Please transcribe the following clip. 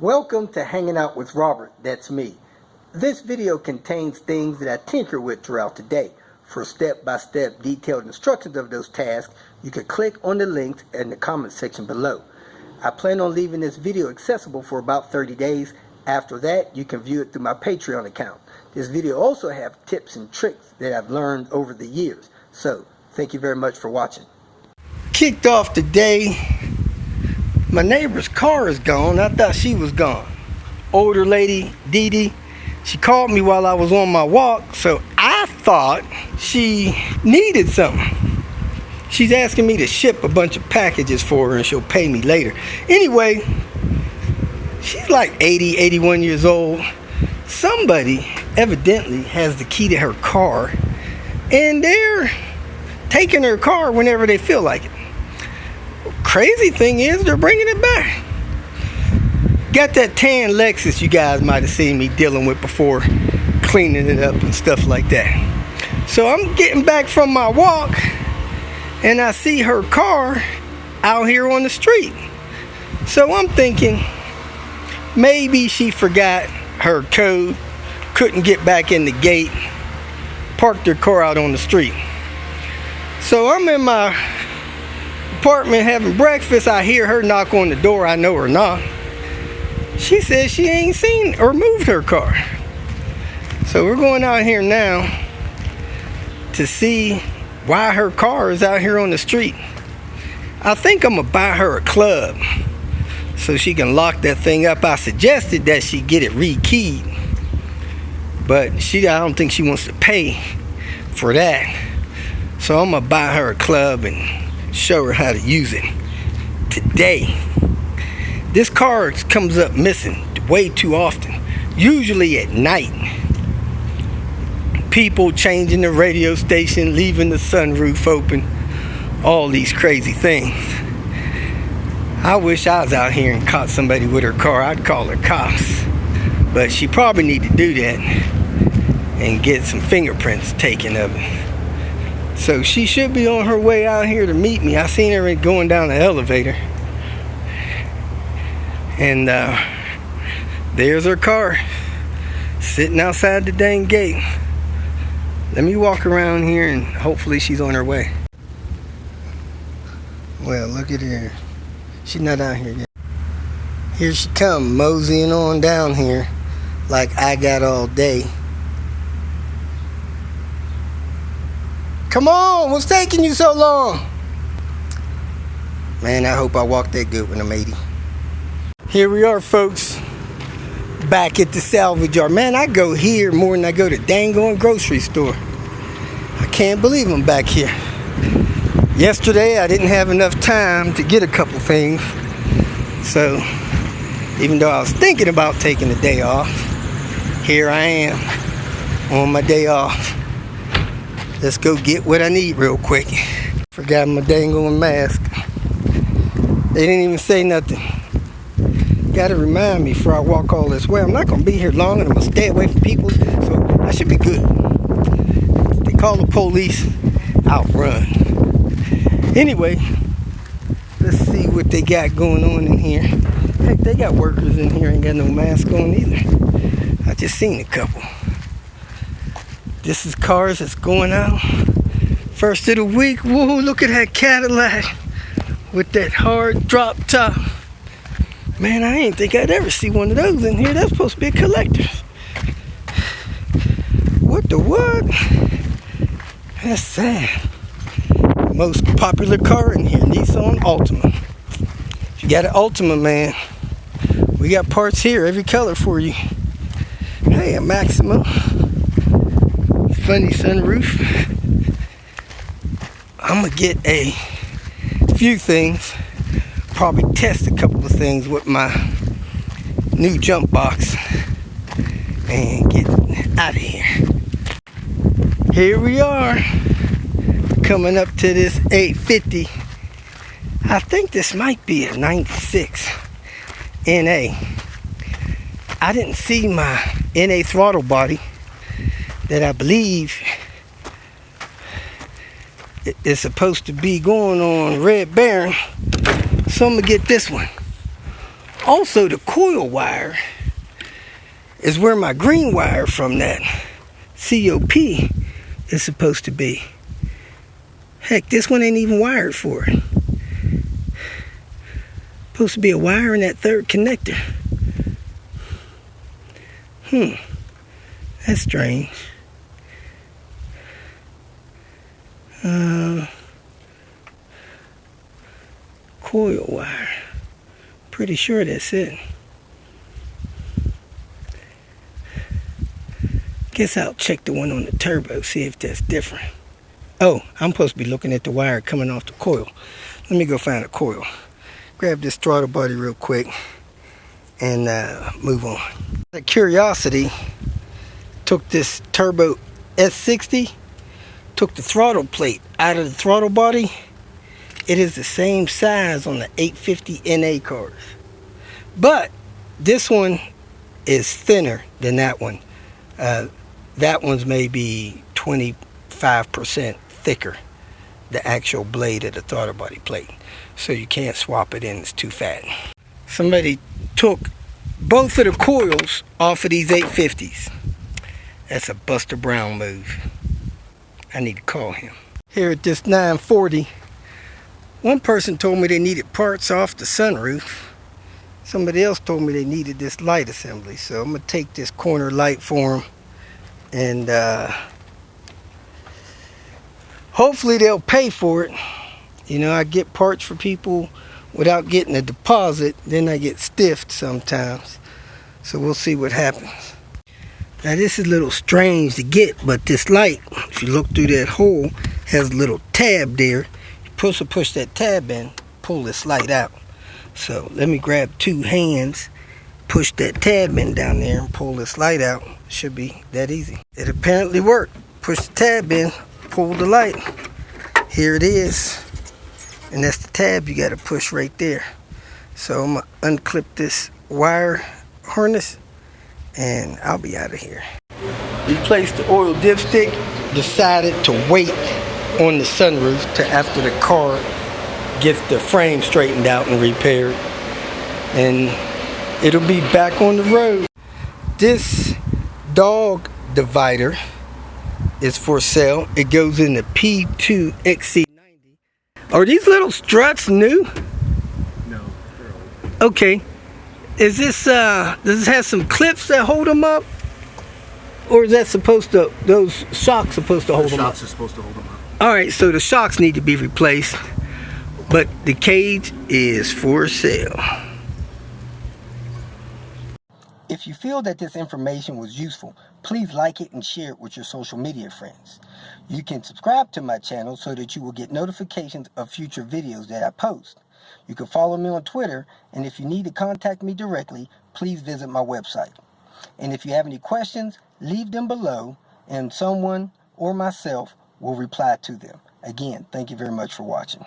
Welcome to Hanging Out with Robert, that's me. This video contains things that I tinker with throughout the day. For step-by-step detailed instructions of those tasks, you can click on the links in the comment section below. I plan on leaving this video accessible for about 30 days. After that, you can view it through my Patreon account. This video also has tips and tricks that I've learned over the years. So, thank you very much for watching. Kicked off the day. My neighbor's car is gone. I thought she was gone. Older lady, Dee Dee, she called me while I was on my walk, so I thought she needed something. She's asking me to ship a bunch of packages for her and she'll pay me later. Anyway, she's like 80, 81 years old. Somebody evidently has the key to her car and they're taking her car whenever they feel like it. Crazy thing is, they're bringing it back. Got that tan Lexus you guys might have seen me dealing with before, cleaning it up and stuff like that. So I'm getting back from my walk and I see her car out here on the street. So I'm thinking maybe she forgot her code, couldn't get back in the gate, parked her car out on the street. So I'm in my apartment having breakfast. I hear her knock on the door. I know her knock. She says she ain't seen or moved her car. So we're going out here now to see why her car is out here on the street. I think I'm gonna buy her a club so she can lock that thing up. I suggested that she get it rekeyed, but I don't think she wants to pay for that. So I'm gonna buy her a club and show her how to use it today. This car comes up missing way too often, usually at night. People changing the radio station, leaving the sunroof open, all these crazy things. I wish I was out here and caught somebody with her car. I'd call her cops, but she probably need to do that and get some fingerprints taken of it. So she should be on her way out here to meet me. I seen her going down the elevator. And there's her car sitting outside the dang gate. Let me walk around here and hopefully she's on her way. Well, look at her. She's not out here yet. Here she comes, moseying on down here like I got all day. Come on, what's taking you so long? Man, I hope I walk that good when I'm 80. Here we are, folks. Back at the salvage yard. Man, I go here more than I go to dang-on grocery store. I can't believe I'm back here. Yesterday, I didn't have enough time to get a couple things. So, even though I was thinking about taking the day off, here I am on my day off. Let's go get what I need real quick. Forgot my dang-on mask. They didn't even say nothing. Gotta remind me before I walk all this way. I'm not gonna be here long and I'm gonna stay away from people, so I should be good. If they call the police, I'll run. Anyway, let's see what they got going on in here. Heck, they got workers in here, ain't got no mask on either. I just seen a couple. This is cars that's going out. First of the week. Whoa, look at that Cadillac with that hard drop top. Man, I ain't think I'd ever see one of those in here. That's supposed to be a collector's. What the what? That's sad. Most popular car in here, Nissan Altima. If you got an Altima, man, we got parts here, every color for you. Hey, a Maxima. Funny sunroof. I'm gonna get a few things, probably test a couple of things with my new jump box and get out of here. Here we are, coming up to this 850. I think this might be a 96 NA. I didn't see my NA throttle body that I believe is supposed to be going on Red Baron. So I'm gonna get this one. Also, the coil wire is where my green wire from that COP is supposed to be. Heck, this one ain't even wired for it. Supposed to be a wire in that third connector. That's strange. Coil wire. Pretty sure that's it. Guess I'll check the one on the turbo, see if that's different. Oh, I'm supposed to be looking at the wire coming off the coil. Let me go find a coil. Grab this throttle body real quick and move on. Out of curiosity, took this turbo S60, took the throttle plate out of the throttle body. It is the same size on the 850 NA cars, but this one is thinner than that one. That one's maybe 25% thicker, the actual blade of the throttle body plate, so you can't swap it in, it's too fat. Somebody took both of the coils off of these 850s. That's a Buster Brown move. I need to call him. Here at this 940, one person told me they needed parts off the sunroof. Somebody else told me they needed this light assembly, so I'm gonna take this corner light for them, and hopefully they'll pay for it. You know, I get parts for people without getting a deposit, then I get stiffed sometimes. So we'll see what happens. Now this is a little strange to get, but this light, if you look through that hole, has a little tab there. You push that tab in, pull this light out. So let me grab two hands, push that tab in down there and pull this light out. It should be that easy. It apparently worked. Push the tab in, pull the light. Here it is. And that's the tab you got to push right there. So I'm going to unclip this wire harness and I'll be out of here. Replaced the oil dipstick. Decided to wait on the sunroof to after the car gets the frame straightened out and repaired, and it'll be back on the road. This dog divider is for sale. It goes in the P2 XC90. Are these little struts new? No, they're old. Okay. Is this does this have some clips that hold them up? Or is that supposed to, those shocks supposed to hold them up? The shocks are supposed to hold them up. Alright, so the shocks need to be replaced, but the cage is for sale. If you feel that this information was useful, please like it and share it with your social media friends. You can subscribe to my channel so that you will get notifications of future videos that I post. You can follow me on Twitter, and if you need to contact me directly, please visit my website. And if you have any questions, leave them below, and someone or myself will reply to them. Again, thank you very much for watching.